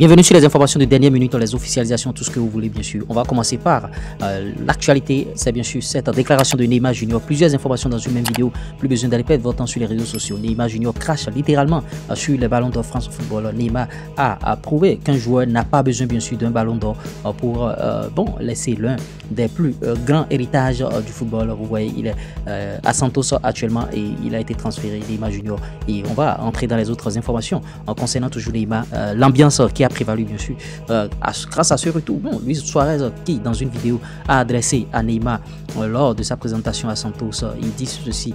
Bienvenue sur les informations de dernière minute, les officialisations, tout ce que vous voulez bien sûr. On va commencer par l'actualité, c'est bien sûr cette déclaration de Neymar Junior. Plusieurs informations dans une même vidéo, plus besoin d'aller perdre votre temps sur les réseaux sociaux. Neymar Junior crache littéralement sur les ballons d'or France Football. Neymar a prouvé qu'un joueur n'a pas besoin bien sûr d'un ballon d'or pour laisser l'un des plus grands héritages du football. Vous voyez, il est à Santos actuellement et il a été transféré, Neymar Junior. Et on va entrer dans les autres informations concernant toujours Neymar, l'ambiance qui a prévalu bien sûr grâce à ce retour. Bon, Luis Suarez qui dans une vidéo a adressé à Neymar lors de sa présentation à Santos, il dit ceci: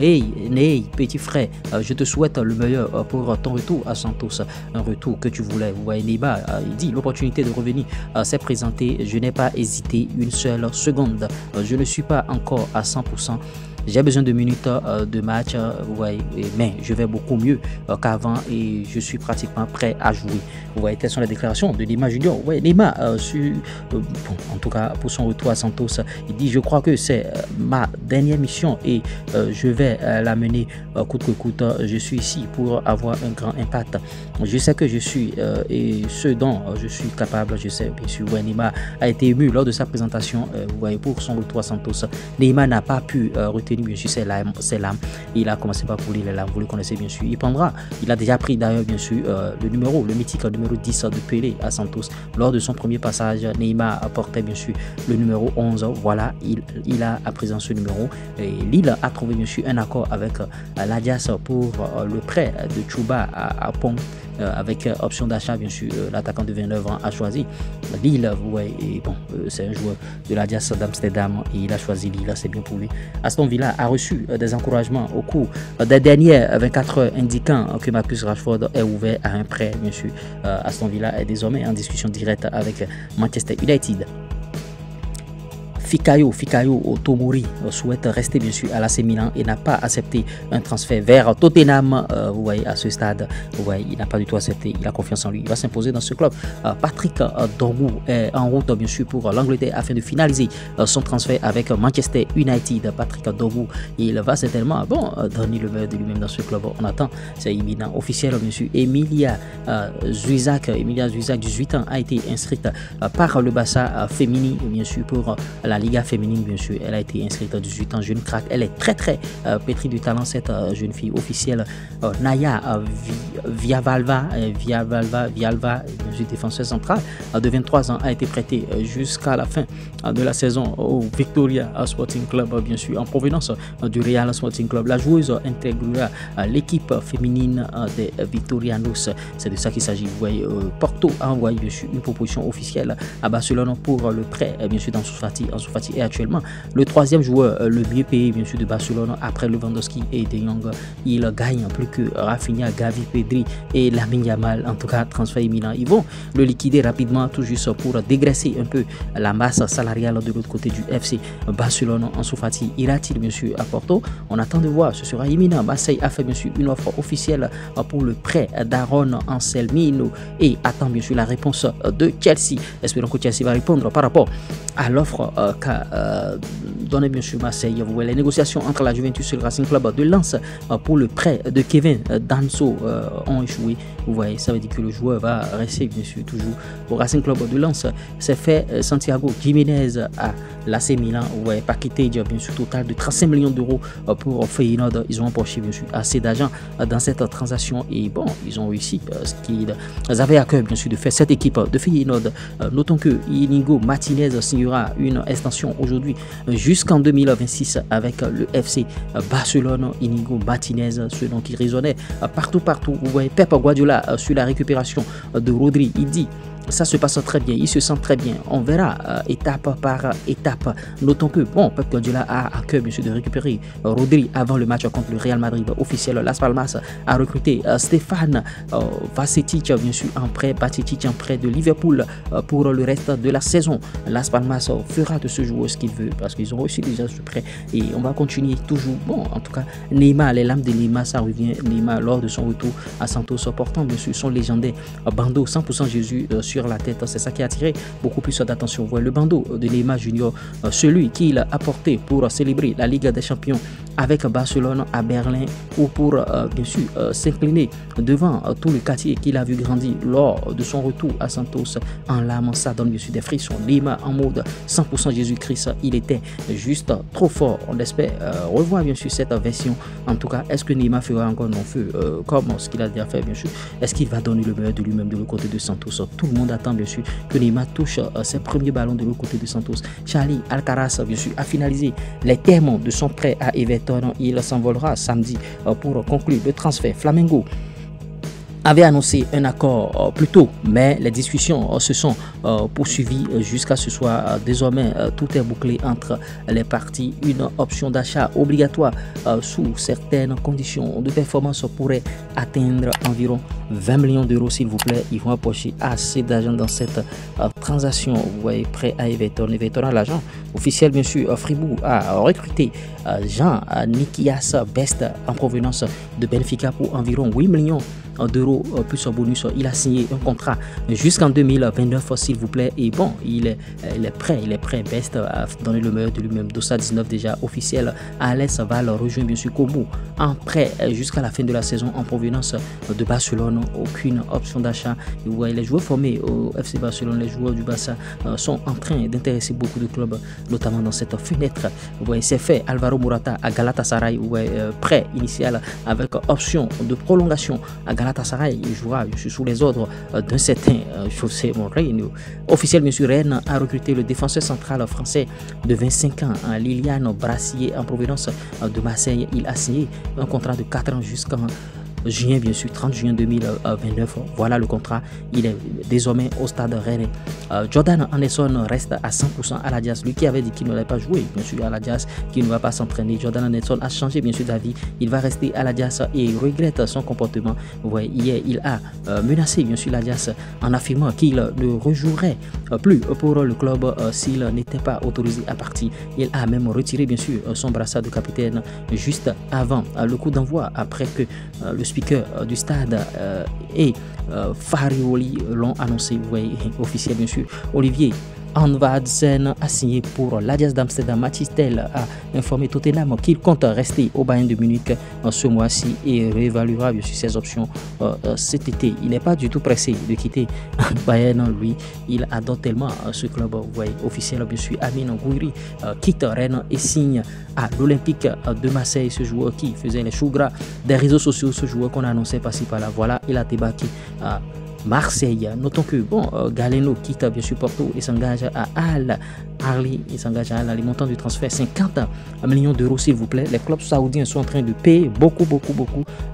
hey Ney, petit frère, je te souhaite le meilleur pour ton retour à Santos, un retour que tu voulais. Vous voyez, Neymar il dit l'opportunité de revenir s'est présentée, je n'ai pas hésité une seule seconde, je ne suis pas encore à 100%. J'ai besoin de minutes de match, vous voyez, mais je vais beaucoup mieux qu'avant et je suis pratiquement prêt à jouer. Vous voyez, telles sont les déclarations de Neymar Junior. Vous voyez, Neymar, en tout cas pour son retour à Santos, il dit: je crois que c'est ma dernière mission et je vais la mener coûte que coûte. Je suis ici pour avoir un grand impact. Je sais que je suis et ce dont je suis capable, je sais bien sûr. Ouais, Neymar a été ému lors de sa présentation, vous voyez, pour son retour à Santos. Neymar n'a pas pu retenir bien sûr ses larmes. Il a commencé par couler les larmes, vous le connaissez bien sûr. Il a déjà pris d'ailleurs bien sûr le mythique numéro 10 de Pelé à Santos. Lors de son premier passage, Neymar portait bien sûr le numéro 11. Voilà, il a à présent ce numéro. Et Lille a trouvé bien sûr un accord avec l'Adias pour le prêt de Chouba à Pont. Avec option d'achat bien sûr. L'attaquant de 29 ans a choisi Lille, vous voyez, et bon, c'est un joueur de l'Adias d'Amsterdam et il a choisi Lille, c'est bien pour lui. Aston Villa a reçu des encouragements au cours des dernières 24 heures indiquant que Marcus Rashford est ouvert à un prêt bien sûr. Aston Villa est désormais en discussion directe avec Manchester United. Fikayo Tomori souhaite rester bien sûr à l'AC Milan et n'a pas accepté un transfert vers Tottenham. Vous voyez, à ce stade, vous voyez, il n'a pas du tout accepté. Il a confiance en lui. Il va s'imposer dans ce club. Patrick Dorgu est en route bien sûr pour l'Angleterre afin de finaliser son transfert avec Manchester United. Patrick Dorgu, il va certainement donner le meilleur de lui-même dans ce club. On attend, c'est imminent. Officiel bien sûr. Emilia Zuizac, 18 ans, a été inscrite par le Barça féminin bien sûr pour la Liga féminine bien sûr. Elle a été inscrite à 18 ans, jeune crack. Elle est très pétrie de talent, cette jeune fille officielle. Naya Vialva, défenseur central de 23 ans, a été prêtée jusqu'à la fin de la saison au Victoria Sporting Club bien sûr, en provenance du Real Sporting Club. La joueuse intégrera l'équipe féminine des Victorianos. C'est de ça qu'il s'agit. Vous voyez, Porto a envoyé bien sûr une proposition officielle à Barcelone pour le prêt bien sûr d'Ansu Fati. Ansu Fati est actuellement le troisième joueur le mieux payé bien sûr de Barcelone après Lewandowski et De Jong. Il gagne plus que Rafinha, Gavi, Pedri et Lamine Yamal. En tout cas, transfert imminent. Ils vont le liquider rapidement tout juste pour dégraisser un peu la masse salariale de l'autre côté du FC Barcelone. Ansu Fati ira-t-il bien sûr à Porto? On attend de voir, ce sera imminent. Marseille a fait bien sûr une offre officielle pour le prêt d'Aaron Anselmino et attend bien sûr la réponse de Chelsea. Espérons que Chelsea va répondre par rapport à l'offre qu'a donné bien sûr Marseille. Vous voyez, les négociations entre la Juventus et le Racing Club de Lens pour le prêt de Kevin Danso ont échoué. Vous voyez, ça veut dire que le joueur va rester bien sûr toujours au Racing Club de Lens. C'est fait Santiago Jiménez à l'AC Milan. Vous voyez, paquetage bien sûr total de 35 millions d'euros pour Feyenoord. Ils ont empoché bien sûr assez d'argent dans cette transaction et bon, ils ont réussi ce qu'ils avaient à cœur bien sûr de faire cette équipe de Feyenoord. Notons que Inigo Martinez signera une extension aujourd'hui jusqu'en 2026 avec le FC Barcelone. Inigo Martinez, ce nom qui résonnait partout. Vous voyez, Pep Guardiola sur la récupération de Rodri, il dit: ça se passe très bien, il se sent très bien. On verra étape par étape. Notons que Pep Guardiola a à cœur bien sûr de récupérer Rodri avant le match contre le Real Madrid. Officiel, Las Palmas a recruté Stéphane Vasetic bien sûr en prêt, Bacetic en prêt de Liverpool pour le reste de la saison. Las Palmas fera de ce joueur ce qu'il veut parce qu'ils ont reçu déjà ce prêt et on va continuer toujours. En tout cas, Neymar, les lames de Neymar, ça revient. Neymar lors de son retour à Santos portant bien sûr son légendaire bandeau 100% Jésus sur la tête. C'est ça qui a attiré beaucoup plus d'attention. Vous voyez le bandeau de Neymar Junior, celui qu'il a apporté pour célébrer la Ligue des Champions avec Barcelone à Berlin ou pour bien sûr s'incliner devant tout le quartier qu'il a vu grandir lors de son retour à Santos en larmes. Ça donne bien sûr des frissons. Neymar en mode 100% Jésus-Christ, il était juste trop fort. On espère revoir bien sûr cette version. En tout cas, est-ce que Neymar fera encore non feu comme ce qu'il a déjà fait bien sûr? Est-ce qu'il va donner le meilleur de lui-même de l'autre côté de Santos? Tout le monde attend bien sûr que Neymar touche ses premiers ballons de l'autre côté de Santos. Charlie Alcaraz bien sûr a finalisé les termes de son prêt à Everton. Il s'envolera samedi pour conclure le transfert. Flamengo avait annoncé un accord plus tôt, mais les discussions se sont poursuivies jusqu'à ce soir. Désormais, tout est bouclé entre les parties. Une option d'achat obligatoire sous certaines conditions de performance pourrait atteindre environ 20 millions d'euros, s'il vous plaît. Ils vont approcher assez d'argent dans cette transaction. Vous voyez, prêt à Everton. Everton a l'argent officiel, bien sûr. Fribourg a recruté Jean Nikias Best en provenance de Benfica pour environ 8 millions d'euros plus un bonus. Il a signé un contrat jusqu'en 2029, s'il vous plaît. Et bon, il est prêt. Best à donner le meilleur de lui-même. Dossa 19 déjà officiel. Alex va le rejoindre bien sûr Como en prêt jusqu'à la fin de la saison en provenance de Barcelone. Aucune option d'achat. Vous voyez, les joueurs formés au FC Barcelone, les joueurs du Barça sont en train d'intéresser beaucoup de clubs, notamment dans cette fenêtre. Vous voyez, c'est fait. Alvaro Morata à Galatasaray, vous voyez, prêt initial avec option de prolongation à Galatasaray. Il jouera sous les ordres d'un certain José Mourinho. Officiel, monsieur, Rennes a recruté le défenseur central français de 25 ans, Liliane Brassier, en provenance de Marseille. Il a signé un contrat de 4 ans jusqu'en juin, bien sûr, 30 juin 2029. Voilà le contrat. Il est désormais au stade Rennes. Jordan Anderson reste à 100% à l'Ajax. Lui qui avait dit qu'il n'allait pas jouer, bien sûr, à l'Ajax, qu'il ne va pas s'entraîner. Jordan Anderson a changé, bien sûr, d'avis. Il va rester à l'Ajax et il regrette son comportement. Vous voyez, hier, il a menacé, bien sûr, l'Ajax en affirmant qu'il ne rejouerait plus pour le club s'il n'était pas autorisé à partir. Il a même retiré, bien sûr, son brassard de capitaine juste avant le coup d'envoi, après que le speaker du stade et Farioli l'ont annoncé. Vous voyez, officiel, bien sûr. Olivier Anvadsen a signé pour l'Ajax d'Amsterdam. Mathys Tel a informé Tottenham qu'il compte rester au Bayern de Munich ce mois-ci et réévaluera bien sûr ses options cet été. Il n'est pas du tout pressé de quitter Bayern, lui. Il adore tellement ce club. Vous voyez, officiel, bien sûr. Amine Gouiri quitte Rennes et signe à l'Olympique de Marseille. Ce joueur qui faisait les choux gras des réseaux sociaux, ce joueur qu'on annonçait par-ci par-là. Voilà, il a débarqué Marseille. Notons que Galeno quitte bien sûr Porto et s'engage à Al Ahly. Il s'engage à Al Ahly. Montant du transfert 50 millions d'euros, s'il vous plaît. Les clubs saoudiens sont en train de payer beaucoup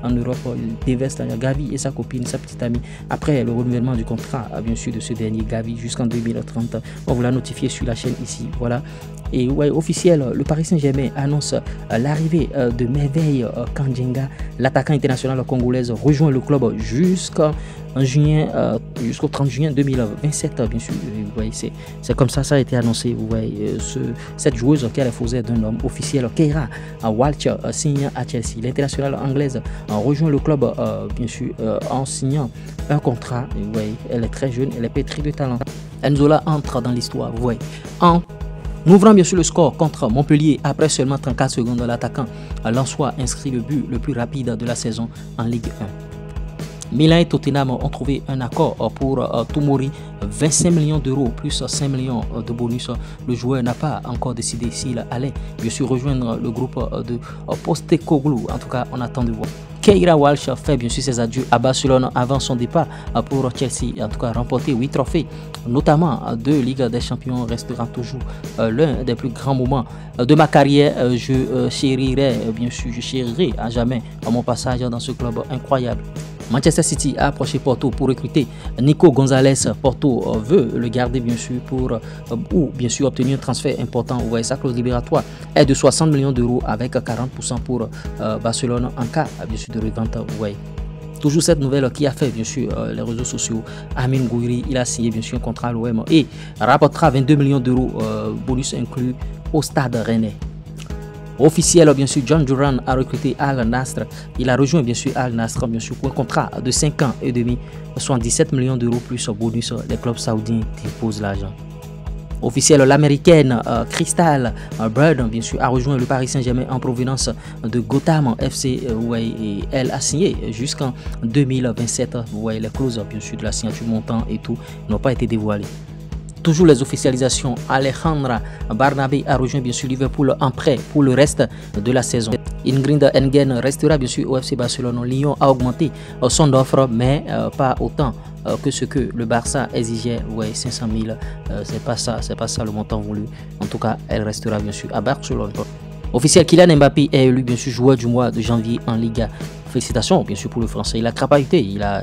en Europe. Ils déversent Gavi et sa copine, sa petite amie. Après le renouvellement du contrat, bien sûr, de ce dernier Gavi jusqu'en 2030. On vous l'a notifié sur la chaîne ici. Voilà. Et ouais, officiel, le Paris Saint-Germain annonce l'arrivée de Merveille Kandjenga. L'attaquant international congolaise rejoint le club jusqu'au 30 juin 2027, bien sûr. Vous voyez, c'est comme ça a été annoncé. Vous voyez, cette joueuse qui a les faux d'un homme officiel, Keira Walsh, signe à Chelsea. L'internationale anglaise rejoint le club, bien sûr, en signant un contrat. Vous voyez, elle est très jeune, elle est pétrie de talent. Enzola entre dans l'histoire. Vous voyez, en ouvrant bien sûr le score contre Montpellier après seulement 34 secondes, l'attaquant Lensois inscrit le but le plus rapide de la saison en Ligue 1. Milan et Tottenham ont trouvé un accord pour Tomori, 25 millions d'euros plus 5 millions de bonus. Le joueur n'a pas encore décidé s'il allait bien sûr rejoindre le groupe de Postecoglou. En tout cas, on attend de voir. Keira Walsh fait bien sûr ses adieux à Barcelone avant son départ pour Chelsea. En tout cas, remporter 8 trophées, notamment de Ligue des Champions, restera toujours l'un des plus grands moments de ma carrière. Je chérirai à jamais mon passage dans ce club incroyable. Manchester City a approché Porto pour recruter Nico Gonzalez. Porto veut le garder bien sûr ou bien sûr obtenir un transfert important. Vous voyez, sa clause libératoire est de 60 millions d'euros avec 40% pour Barcelone en cas bien sûr de revente. Vous voyez. Toujours cette nouvelle qui a fait bien sûr les réseaux sociaux. Amine Gouiri, il a signé bien sûr un contrat à l'OM et rapportera 22 millions d'euros bonus inclus au stade rennais. Officiel, bien sûr, John Duran a recruté Al Nassr. Il a rejoint bien sûr Al Nassr bien sûr pour un contrat de 5 ans et demi, soit 17 millions d'euros plus bonus. Les clubs saoudiens déposent l'argent. Officiel, l'américaine Crystal Bird, bien sûr, a rejoint le Paris Saint-Germain en provenance de Gotham FC. Et elle a signé jusqu'en 2027. Vous voyez les clauses, bien sûr, de la signature, montant et tout n'ont pas été dévoilées. Toujours les officialisations, Alejandra Barnabé a rejoint bien sûr Liverpool en prêt pour le reste de la saison. Ingrid Engen restera bien sûr au FC Barcelone. Lyon a augmenté son offre, mais pas autant que ce que le Barça exigeait. Ouais, 500 000, c'est pas ça le montant voulu. En tout cas, elle restera bien sûr à Barcelone. Officiel, Kylian Mbappé est élu bien sûr joueur du mois de janvier en Liga. Félicitations bien sûr pour le français, il a crapahuté, il a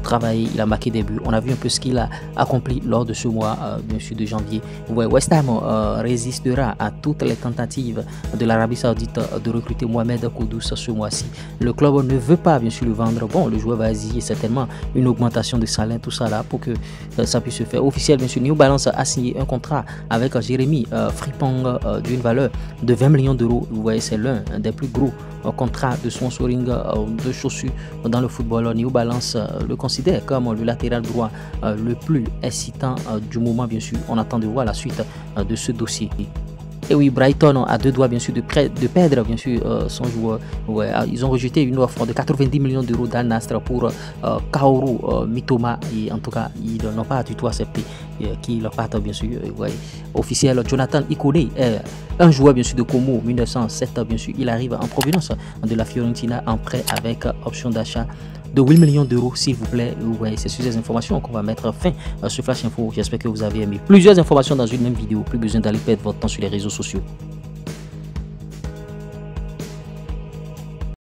travaillé, il a marqué des buts. On a vu un peu ce qu'il a accompli lors de ce mois bien sûr de janvier. Ouais, West Ham résistera à toutes les tentatives de l'Arabie Saoudite de recruter Mohamed Kudus ce mois-ci. Le club ne veut pas bien sûr le vendre. Bon, le joueur va exiger certainement une augmentation de salaire, tout ça là, pour que ça puisse se faire. Officiel bien sûr, New Balance a signé un contrat avec Jérémy Frimpong d'une valeur de 20 millions d'euros. Vous voyez, c'est l'un des plus gros contrats de sponsoring de chaussures dans le football. New Balance le considère comme le latéral droit le plus excitant du moment. Bien sûr, on attend de voir la suite de ce dossier. Et oui, Brighton a deux doigts bien sûr de perdre bien sûr son joueur. Ouais, ils ont rejeté une offre de 90 millions d'euros d'Al Nassr pour Kaoru Mitoma. Et en tout cas, ils n'ont pas du tout accepté qu'il parte bien sûr. Ouais. Officiel, Jonathan Ikone est un joueur bien sûr de Como 1907. Bien sûr, il arrive en provenance de la Fiorentina en prêt avec option d'achat de 8 millions d'euros, s'il vous plaît. Ouais, c'est sur ces informations qu'on va mettre fin à ce Flash Info. J'espère que vous avez aimé. Plusieurs informations dans une même vidéo. Plus besoin d'aller perdre votre temps sur les réseaux sociaux.